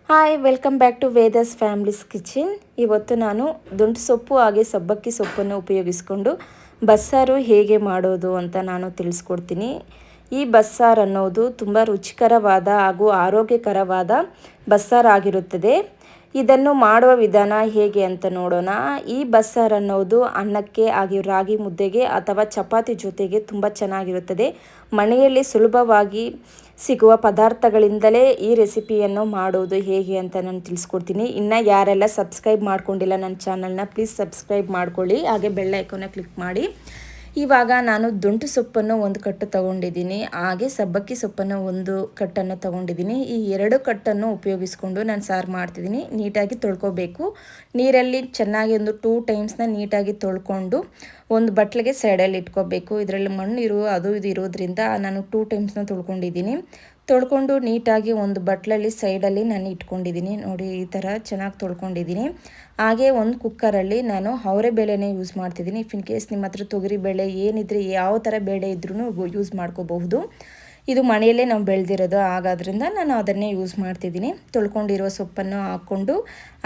Hi welcome back to Veda's families kitchen. ಇವತ್ತು ನಾನು ದುಂಟು ಸೊಪ್ಪು ಹಾಗೆ ಸಬ್ಬಕ್ಕಿ ಸೊಪ್ಪನ್ನು ಉಪಯೋಗಿಸ್ಕೊಂಡು ಬಸ್ಸಾರು ಹೇಗೆ ಮಾಡೋದು ಅಂತ ನಾನು ತಿಳಿಸ್ಕೊಡ್ತೀನಿ. ಈ ಬಸ್ಸಾರು ಅನ್ನೋದು ತುಂಬ ರುಚಿಕರವಾದ ಹಾಗೂ ಆರೋಗ್ಯಕರವಾದ ಬಸ್ಸಾರಾಗಿರುತ್ತದೆ. ಇದನ್ನು ಮಾಡುವ ವಿಧಾನ ಹೇಗೆ ಅಂತ ನೋಡೋಣ. ಈ ಬಸ್ಸಾರು ಅನ್ನೋದು ಅನ್ನಕ್ಕೆ ಹಾಗೆ ರಾಗಿ ಮುದ್ದೆಗೆ ಅಥವಾ ಚಪಾತಿ ಜೊತೆಗೆ ತುಂಬ ಚೆನ್ನಾಗಿರುತ್ತದೆ. ಮನೆಯಲ್ಲಿ ಸುಲಭವಾಗಿ ಸಿಗುವ ಪದಾರ್ಥಗಳಿಂದಲೇ ಈ ರೆಸಿಪಿಯನ್ನು ಮಾಡೋದು ಹೇಗೆ ಅಂತ ನಾನು ತಿಳಿಸ್ಕೊಡ್ತೀನಿ. ಇನ್ನು ಯಾರೆಲ್ಲ ಸಬ್ಸ್ಕ್ರೈಬ್ ಮಾಡ್ಕೊಂಡಿಲ್ಲ ನನ್ನ ಚಾನಲ್ನ, ಪ್ಲೀಸ್ ಸಬ್ಸ್ಕ್ರೈಬ್ ಮಾಡ್ಕೊಳ್ಳಿ, ಹಾಗೆ ಬೆಲ್ ಐಕಾನ್ನ ಕ್ಲಿಕ್ ಮಾಡಿ. ಇವಾಗ ನಾನು ದುಂಟು ಸೊಪ್ಪನ್ನು ಒಂದು ಕಟ್ಟು ತೊಗೊಂಡಿದ್ದೀನಿ, ಹಾಗೆ ಸಬ್ಬಕ್ಕಿ ಸೊಪ್ಪನ್ನು ಒಂದು ಕಟ್ಟನ್ನು ತೊಗೊಂಡಿದ್ದೀನಿ. ಈ ಎರಡು ಕಟ್ಟನ್ನು ಉಪಯೋಗಿಸ್ಕೊಂಡು ನಾನು ಸಾರು ಮಾಡ್ತಿದ್ದೀನಿ. ನೀಟಾಗಿ ತೊಳ್ಕೊಬೇಕು. ನೀರಲ್ಲಿ ಚೆನ್ನಾಗಿ ಒಂದು 2 ಟೈಮ್ಸ್ನ ನೀಟಾಗಿ ತೊಳ್ಕೊಂಡು ಒಂದು ಬಟ್ಲಿಗೆ ಸೈಡಲ್ಲಿ ಇಟ್ಕೋಬೇಕು. ಇದರಲ್ಲಿ ಮಣ್ಣು ಅದು ಇದು ಇರೋದ್ರಿಂದ ನಾನು 2 ಟೈಮ್ಸ್ನ ತೊಳ್ಕೊಂಡು ನೀಟಾಗಿ ಒಂದು ಬಟ್ಲಲ್ಲಿ ಸೈಡಲ್ಲಿ ನಾನು ಇಟ್ಕೊಂಡಿದ್ದೀನಿ. ನೋಡಿ, ಈ ಥರ ಚೆನ್ನಾಗಿ ತೊಳ್ಕೊಂಡಿದ್ದೀನಿ. ಹಾಗೆ ಒಂದು ಕುಕ್ಕರಲ್ಲಿ ನಾನು ಅವರೆ ಬೇಳೆನೇ ಯೂಸ್ ಮಾಡ್ತಿದ್ದೀನಿ. ಇಫ್ ಇನ್ ಕೇಸ್ ನಿಮ್ಮ ಹತ್ರ ತೊಗರಿ ಬೇಳೆ ಏನಿದ್ರೆ ಯಾವ ಥರ ಬೇಳೆ ಇದ್ರೂ ಯೂಸ್ ಮಾಡ್ಕೋಬಹುದು. ಇದು ಮನೆಯಲ್ಲೇ ನಾವು ಬೆಳೆದಿರೋದು ಆಗೋದ್ರಿಂದ ನಾನು ಅದನ್ನೇ ಯೂಸ್ ಮಾಡ್ತಿದ್ದೀನಿ. ತೊಳ್ಕೊಂಡಿರೋ ಸೊಪ್ಪನ್ನು ಹಾಕ್ಕೊಂಡು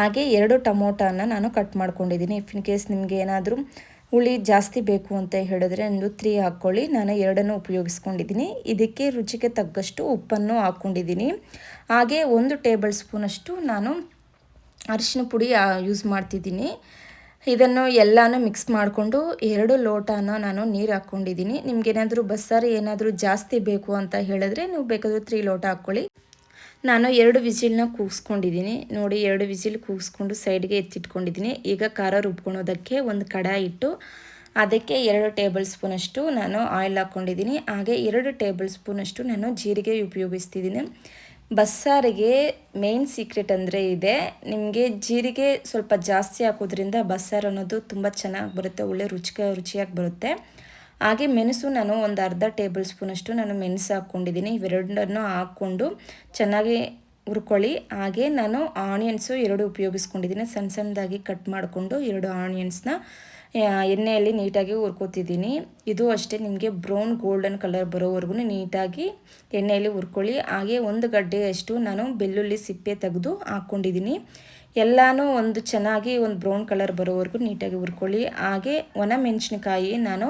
ಹಾಗೆ 2 ಟೊಮೊಟೊನ ನಾನು ಕಟ್ ಮಾಡ್ಕೊಂಡಿದ್ದೀನಿ. ಇಫ್ ಇನ್ ಕೇಸ್ ನಿಮಗೆ ಏನಾದರೂ ಹುಳಿ ಜಾಸ್ತಿ ಬೇಕು ಅಂತ ಹೇಳಿದ್ರೆ ಒಂದು 3 ಹಾಕ್ಕೊಳ್ಳಿ. ನಾನು 2 ಉಪಯೋಗಿಸ್ಕೊಂಡಿದ್ದೀನಿ. ಇದಕ್ಕೆ ರುಚಿಗೆ ತಕ್ಕಷ್ಟು ಉಪ್ಪನ್ನು ಹಾಕ್ಕೊಂಡಿದ್ದೀನಿ. ಹಾಗೆ 1 ಟೇಬಲ್ ಸ್ಪೂನಷ್ಟು ನಾನು ಅರಿಶಿನ ಪುಡಿ ಯೂಸ್ ಮಾಡ್ತಿದ್ದೀನಿ. ಇದನ್ನು ಎಲ್ಲನೂ ಮಿಕ್ಸ್ ಮಾಡಿಕೊಂಡು 2 ಲೋಟನ ನಾನು ನೀರು ಹಾಕ್ಕೊಂಡಿದ್ದೀನಿ. ನಿಮ್ಗೇನಾದರೂ ಬಸ್ಸಾರು ಏನಾದರೂ ಜಾಸ್ತಿ ಬೇಕು ಅಂತ ಹೇಳಿದ್ರೆ ನೀವು ಬೇಕಾದರೂ 3 ಲೋಟ ಹಾಕ್ಕೊಳ್ಳಿ. ನಾನು 2 ವಿಸಿಲ್ನ ಕೂಗಿಸ್ಕೊಂಡಿದ್ದೀನಿ. ನೋಡಿ, 2 ವಿಸಿಲ್ ಕೂಗಿಸ್ಕೊಂಡು ಸೈಡ್ಗೆ ಎತ್ತಿಟ್ಕೊಂಡಿದ್ದೀನಿ. ಈಗ ಖಾರ ರುಬ್ಕೊಳೋದಕ್ಕೆ ಒಂದು ಕಡಾಯಿ ಇಟ್ಟು ಅದಕ್ಕೆ 2 ಟೇಬಲ್ ಸ್ಪೂನಷ್ಟು ನಾನು ಆಯಿಲ್ ಹಾಕ್ಕೊಂಡಿದ್ದೀನಿ. ಹಾಗೆ 2 ಟೇಬಲ್ ಸ್ಪೂನಷ್ಟು ನಾನು ಜೀರಿಗೆ ಉಪಯೋಗಿಸ್ತಿದ್ದೀನಿ. ಬಸ್ಸಾರಿಗೆ ಮೇನ್ ಸೀಕ್ರೆಟ್ ಅಂದರೆ ಇದೆ, ನಿಮಗೆ ಜೀರಿಗೆ ಸ್ವಲ್ಪ ಜಾಸ್ತಿ ಹಾಕೋದ್ರಿಂದ ಬಸ್ಸಾರು ಅನ್ನೋದು ತುಂಬ ಚೆನ್ನಾಗಿ ಬರುತ್ತೆ, ಒಳ್ಳೆ ರುಚಿಯಾಗಿ ಬರುತ್ತೆ. ಹಾಗೆ ಮೆಣಸು ನಾನು ಒಂದು ಅರ್ಧ ಟೇಬಲ್ ಸ್ಪೂನಷ್ಟು ನಾನು ಮೆಣಸು ಹಾಕ್ಕೊಂಡಿದ್ದೀನಿ. ಇವೆರಡನ್ನು ಹಾಕ್ಕೊಂಡು ಚೆನ್ನಾಗಿ ಹುರ್ಕೊಳ್ಳಿ. ಹಾಗೆ ನಾನು ಆನಿಯನ್ಸು 2 ಉಪಯೋಗಿಸ್ಕೊಂಡಿದ್ದೀನಿ. ಸಣ್ಣದಾಗಿ ಕಟ್ ಮಾಡಿಕೊಂಡು 2 ಆನಿಯನ್ಸ್ನ ಎಣ್ಣೆಯಲ್ಲಿ ನೀಟಾಗಿ ಹುರ್ಕೋತಿದ್ದೀನಿ. ಇದು ಅಷ್ಟೇ, ನಿಮಗೆ ಬ್ರೌನ್ ಗೋಲ್ಡನ್ ಕಲರ್ ಬರೋವರೆಗೂ ನೀಟಾಗಿ ಎಣ್ಣೆಯಲ್ಲಿ ಹುರ್ಕೊಳ್ಳಿ. ಹಾಗೆ 1 ಗಡ್ಡೆಯಷ್ಟು ನಾನು ಬೆಳ್ಳುಳ್ಳಿ ಸಿಪ್ಪೆ ತೆಗೆದು ಹಾಕ್ಕೊಂಡಿದ್ದೀನಿ. ಎಲ್ಲನೂ ಒಂದು ಚೆನ್ನಾಗಿ ಒಂದು ಬ್ರೌನ್ ಕಲರ್ ಬರೋವರೆಗೂ ನೀಟಾಗಿ ಹುರ್ಕೊಳ್ಳಿ. ಹಾಗೆ ಒಣ ಮೆಣಸಿನಕಾಯಿ ನಾನು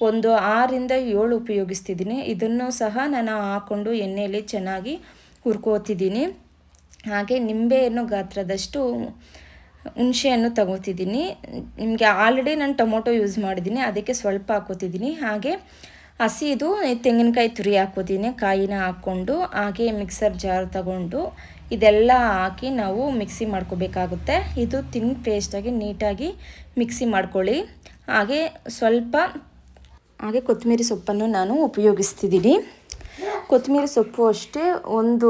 ಒಂದು 6ರಿಂದ 7 ಉಪಯೋಗಿಸ್ತಿದ್ದೀನಿ. ಇದನ್ನು ಸಹ ನಾನು ಹಾಕ್ಕೊಂಡು ಎಣ್ಣೆಯಲ್ಲಿ ಚೆನ್ನಾಗಿ ಹುರ್ಕೋತಿದ್ದೀನಿ. ಹಾಗೆ ನಿಂಬೆಹಣ್ಣು ಗಾತ್ರದಷ್ಟು ಹುಣಸೆಹಣ್ಣು ತಗೋತಿದ್ದೀನಿ. ನಿಮಗೆ ಆಲ್ರೆಡಿ ನಾನು ಟೊಮೊಟೊ ಯೂಸ್ ಮಾಡಿದ್ದೀನಿ, ಅದಕ್ಕೆ ಸ್ವಲ್ಪ ಹಾಕೋತಿದ್ದೀನಿ. ಹಾಗೆ ಹಸಿದು ತೆಂಗಿನಕಾಯಿ ತುರಿ ಹಾಕೋತೀನಿ, ಕಾಯಿನ ಹಾಕ್ಕೊಂಡು. ಹಾಗೆ ಮಿಕ್ಸರ್ ಜಾರ್ ತಗೊಂಡು ಇದೆಲ್ಲ ಹಾಕಿ ನಾವು ಮಿಕ್ಸಿ ಮಾಡ್ಕೋಬೇಕಾಗುತ್ತೆ. ಇದು ತಿನ್ ಪೇಸ್ಟಾಗಿ ನೀಟಾಗಿ ಮಿಕ್ಸಿ ಮಾಡ್ಕೊಳ್ಳಿ. ಹಾಗೆ ಕೊತ್ತಂಬರಿ ಸೊಪ್ಪನ್ನು ನಾನು ಉಪಯೋಗಿಸ್ತಿದ್ದೀನಿ. ಕೊತ್ತಂಬರಿ ಸೊಪ್ಪು ಅಷ್ಟೇ ಒಂದು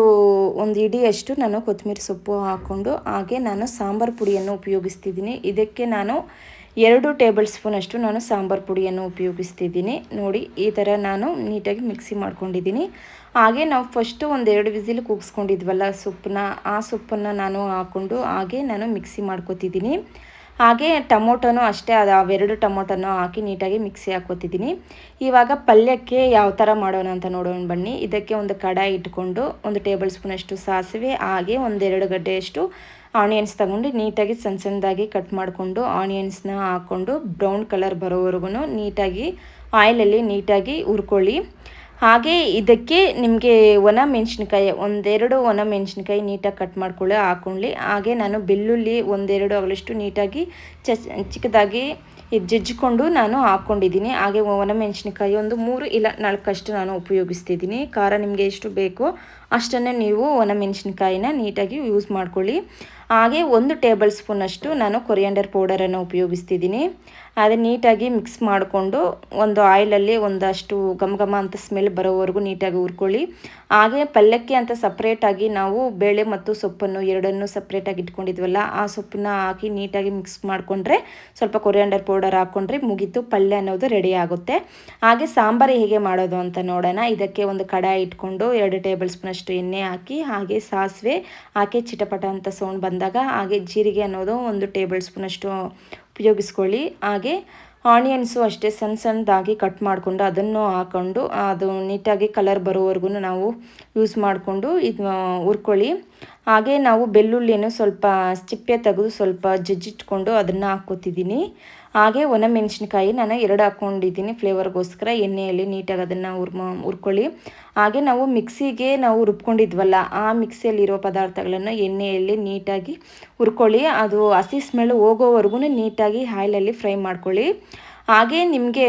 ಹಿಡಿಯಷ್ಟು ನಾನು ಕೊತ್ತಂಬರಿ ಸೊಪ್ಪು ಹಾಕ್ಕೊಂಡು, ಹಾಗೆ ನಾನು ಸಾಂಬಾರು ಪುಡಿಯನ್ನು ಉಪಯೋಗಿಸ್ತಿದ್ದೀನಿ. ಇದಕ್ಕೆ ನಾನು 2 ಟೇಬಲ್ ಸ್ಪೂನಷ್ಟು ನಾನು ಸಾಂಬಾರು ಪುಡಿಯನ್ನು ಉಪಯೋಗಿಸ್ತಿದ್ದೀನಿ. ನೋಡಿ, ಈ ಥರ ನಾನು ನೀಟಾಗಿ ಮಿಕ್ಸಿ ಮಾಡ್ಕೊಂಡಿದ್ದೀನಿ. ಹಾಗೆ ನಾವು ಫಸ್ಟು 2 ವಿಸಿಲ್ ಕೂಗಿಸ್ಕೊಂಡಿದ್ವಲ್ಲ ಸೊಪ್ಪನ್ನ, ಆ ಸೊಪ್ಪನ್ನು ನಾನು ಹಾಕ್ಕೊಂಡು ಹಾಗೆ ನಾನು ಮಿಕ್ಸಿ ಮಾಡ್ಕೊತಿದ್ದೀನಿ. ಹಾಗೆ ಟೊಮೊಟೊನೂ ಅಷ್ಟೇ, ಅದು 2 ಟೊಮೊಟೊನೂ ಹಾಕಿ ನೀಟಾಗಿ ಮಿಕ್ಸಿ ಹಾಕ್ಕೊತಿದ್ದೀನಿ. ಇವಾಗ ಪಲ್ಯಕ್ಕೆ ಯಾವ ಥರ ಮಾಡೋಣ ಅಂತ ನೋಡೋಣ ಬನ್ನಿ. ಇದಕ್ಕೆ ಒಂದು ಕಡಾಯಿ ಇಟ್ಕೊಂಡು 1 ಟೇಬಲ್ ಸ್ಪೂನಷ್ಟು ಸಾಸಿವೆ, ಹಾಗೆ 1-2 ಗಡ್ಡೆಯಷ್ಟು ಆನಿಯನ್ಸ್ ತಗೊಂಡು ನೀಟಾಗಿ ಸಣ್ಣದಾಗಿ ಕಟ್ ಮಾಡಿಕೊಂಡು ಆನಿಯನ್ಸ್ನ ಹಾಕ್ಕೊಂಡು ಬ್ರೌನ್ ಕಲರ್ ಬರೋವರೆಗೂ ನೀಟಾಗಿ ಆಯಿಲಲ್ಲಿ ನೀಟಾಗಿ ಹುರ್ಕೊಳ್ಳಿ. ಹಾಗೆ ಇದಕ್ಕೆ ನಿಮಗೆ ಒಣ ಮೆಣಸಿನ್ಕಾಯಿ 1-2 ಒಣ ಮೆಣಸಿನ್ಕಾಯಿ ನೀಟಾಗಿ ಕಟ್ ಮಾಡ್ಕೊಳ್ಳಿ, ಹಾಕ್ಕೊಳ್ಳಿ. ಹಾಗೆ ನಾನು ಬೆಳ್ಳುಳ್ಳಿ 1-2 ಅಗಲಷ್ಟು ನೀಟಾಗಿ ಚಿಕ್ಕದಾಗಿ ಜಜ್ಜಿಕೊಂಡು ನಾನು ಹಾಕ್ಕೊಂಡಿದ್ದೀನಿ. ಹಾಗೆ ಒಣ ಮೆಣಸಿನ್ಕಾಯಿ ಒಂದು 3 ಇಲ್ಲ 4 ಅಷ್ಟು ನಾನು ಉಪಯೋಗಿಸ್ತಿದ್ದೀನಿ. ಖಾರ ನಿಮಗೆ ಎಷ್ಟು ಬೇಕೋ ಅಷ್ಟನ್ನೇ ನೀವು ಒಣ ಮೆಣಸಿನ್ಕಾಯಿನ ನೀಟಾಗಿ ಯೂಸ್ ಮಾಡ್ಕೊಳ್ಳಿ. ಹಾಗೆ 1 ಟೇಬಲ್ ಸ್ಪೂನಷ್ಟು ನಾನು ಕೊರಿಯಾಂಡರ್ ಪೌಡರನ್ನು ಉಪಯೋಗಿಸ್ತಿದ್ದೀನಿ. ಅದನ್ನು ನೀಟಾಗಿ ಮಿಕ್ಸ್ ಮಾಡಿಕೊಂಡು ಒಂದು ಆಯಿಲಲ್ಲಿ ಒಂದಷ್ಟು ಘಮ ಅಂತ ಸ್ಮೆಲ್ ಬರೋವರೆಗೂ ನೀಟಾಗಿ ಹುರ್ಕೊಳ್ಳಿ. ಹಾಗೆ ಪಲ್ಯಕ್ಕೆ ಅಂತ ಸಪ್ರೇಟಾಗಿ ನಾವು ಬೇಳೆ ಮತ್ತು ಸೊಪ್ಪನ್ನು 2 ಸಪ್ರೇಟಾಗಿ ಇಟ್ಕೊಂಡಿದ್ವಲ್ಲ, ಆ ಸೊಪ್ಪನ್ನ ಹಾಕಿ ನೀಟಾಗಿ ಮಿಕ್ಸ್ ಮಾಡಿಕೊಂಡ್ರೆ, ಸ್ವಲ್ಪ ಕೊರಿಯಾಂಡರ್ ಪೌಡರ್ ಹಾಕ್ಕೊಂಡ್ರೆ ಮುಗೀತು, ಪಲ್ಯ ಅನ್ನೋದು ರೆಡಿ ಆಗುತ್ತೆ. ಹಾಗೆ ಸಾಂಬಾರು ಹೇಗೆ ಮಾಡೋದು ಅಂತ ನೋಡೋಣ. ಇದಕ್ಕೆ ಒಂದು ಕಡಾಯಿ ಇಟ್ಕೊಂಡು 2 ಟೇಬಲ್ ಸ್ಪೂನಷ್ಟು ಎಣ್ಣೆ ಹಾಕಿ, ಹಾಗೆ ಸಾಸಿವೆ ಹಾಕಿ ಚಿಟಪಟ ಅಂತ ಸೌಂಡ್ ಬಂದಾಗ ಹಾಗೆ ಜೀರಿಗೆ ಅನ್ನೋದು 1 ಟೇಬಲ್ ಸ್ಪೂನಷ್ಟು ಉಪಯೋಗಿಸ್ಕೊಳ್ಳಿ. ಹಾಗೆ ಆನಿಯನ್ಸು ಅಷ್ಟೇ ಸಣ್ಣ ಸಣ್ಣದಾಗಿ ಕಟ್ ಮಾಡಿಕೊಂಡು ಅದನ್ನು ಹಾಕ್ಕೊಂಡು ಅದು ನೀಟಾಗಿ ಕಲರ್ ಬರೋವರೆಗೂ ನಾವು ಯೂಸ್ ಮಾಡಿಕೊಂಡು ಇದು ಹುರ್ಕೊಳ್ಳಿ. ಹಾಗೆ ನಾವು ಬೆಳ್ಳುಳ್ಳಿಯನ್ನು ಸ್ವಲ್ಪ ಚಿಪ್ಪೆ ತೆಗೆದು ಸ್ವಲ್ಪ ಜಜ್ಜಿಟ್ಕೊಂಡು ಅದನ್ನು ಹಾಕ್ಕೋತಿದ್ದೀನಿ. ಹಾಗೆ ಒಣಮೆಣಸಿನ್ಕಾಯಿ ನಾನು 2 ಹಾಕ್ಕೊಂಡಿದ್ದೀನಿ ಫ್ಲೇವರ್ಗೋಸ್ಕರ. ಎಣ್ಣೆಯಲ್ಲಿ ನೀಟಾಗಿ ಅದನ್ನು ಹುರ್ಕೊಳ್ಳಿ. ಹಾಗೆ ನಾವು ಮಿಕ್ಸಿಗೆ ನಾವು ರುಬ್ಕೊಂಡಿದ್ವಲ್ಲ, ಆ ಮಿಕ್ಸಿಯಲ್ಲಿರೋ ಪದಾರ್ಥಗಳನ್ನು ಎಣ್ಣೆಯಲ್ಲಿ ನೀಟಾಗಿ ಹುರ್ಕೊಳ್ಳಿ. ಅದು ಹಸಿ ಸ್ಮೆಲ್ ಹೋಗೋವರೆಗೂ ನೀಟಾಗಿ ಆಯಿಲಲ್ಲಿ ಫ್ರೈ ಮಾಡ್ಕೊಳ್ಳಿ. ಹಾಗೆ ನಿಮಗೆ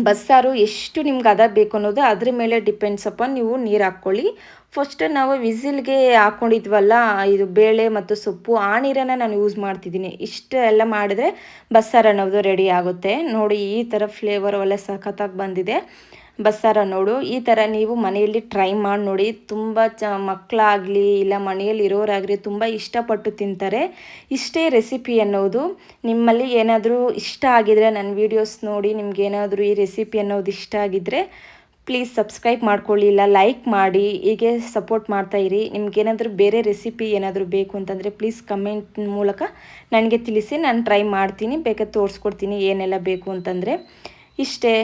ಬಸ್ಸಾರು ಎಷ್ಟು ನಿಮ್ಗೆ ಹದ ಬೇಕು ಅನ್ನೋದು ಅದ್ರ ಮೇಲೆ ಡಿಪೆಂಡ್ಸ್ ಅಪಾನ್ ನೀವು ನೀರು ಹಾಕ್ಕೊಳ್ಳಿ. ಫಸ್ಟ್ ನಾವು ವಿಸಿಲ್ಗೆ ಹಾಕ್ಕೊಂಡಿದ್ವಲ್ಲ ಇದು ಬೇಳೆ ಮತ್ತು ಸೊಪ್ಪು, ಆ ನೀರನ್ನು ನಾನು ಯೂಸ್ ಮಾಡ್ತಿದ್ದೀನಿ. ಇಷ್ಟು ಎಲ್ಲ ಮಾಡಿದ್ರೆ ಬಸ್ಸಾರು ಅನ್ನೋದು ರೆಡಿ ಆಗುತ್ತೆ. ನೋಡಿ ಈ ಥರ ಫ್ಲೇವರ್ ಒಳ್ಳೆ ಸಖತ್ತಾಗಿ ಬಂದಿದೆ ಬಸ್ಸಾರು ಅನ್ನೋದು. ಈ ಥರ ನೀವು ಮನೆಯಲ್ಲಿ ಟ್ರೈ ಮಾಡಿ ನೋಡಿ. ತುಂಬ ಮಕ್ಕಳಾಗಲಿ ಇಲ್ಲ ಮನೆಯಲ್ಲಿ ಇರೋರಾಗಲಿ ತುಂಬ ಇಷ್ಟಪಟ್ಟು ತಿಂತಾರೆ. ಇಷ್ಟೇ ರೆಸಿಪಿ ಅನ್ನೋದು. ನಿಮ್ಮಲ್ಲಿ ಏನಾದರೂ ಇಷ್ಟ ಆಗಿದರೆ ನನ್ನ ವೀಡಿಯೋಸ್ ನೋಡಿ ನಿಮಗೇನಾದರೂ ಈ ರೆಸಿಪಿ ಅನ್ನೋದು ಇಷ್ಟ ಆಗಿದ್ದರೆ ಪ್ಲೀಸ್ ಸಬ್ಸ್ಕ್ರೈಬ್ ಮಾಡ್ಕೊಳ್ಳಿ, ಇಲ್ಲ ಲೈಕ್ ಮಾಡಿ, ಹೀಗೆ ಸಪೋರ್ಟ್ ಮಾಡ್ತಾಯಿರಿ. ನಿಮ್ಗೇನಾದರೂ ಬೇರೆ ರೆಸಿಪಿ ಏನಾದರೂ ಬೇಕು ಅಂತಂದರೆ ಪ್ಲೀಸ್ ಕಮೆಂಟ್ ಮೂಲಕ ನನಗೆ ತಿಳಿಸಿ. ನಾನು ಟ್ರೈ ಮಾಡ್ತೀನಿ, ಬೇಕಾದ್ರೆ ತೋರಿಸ್ಕೊಡ್ತೀನಿ ಏನೆಲ್ಲ ಬೇಕು ಅಂತಂದರೆ. ಇಷ್ಟೇ.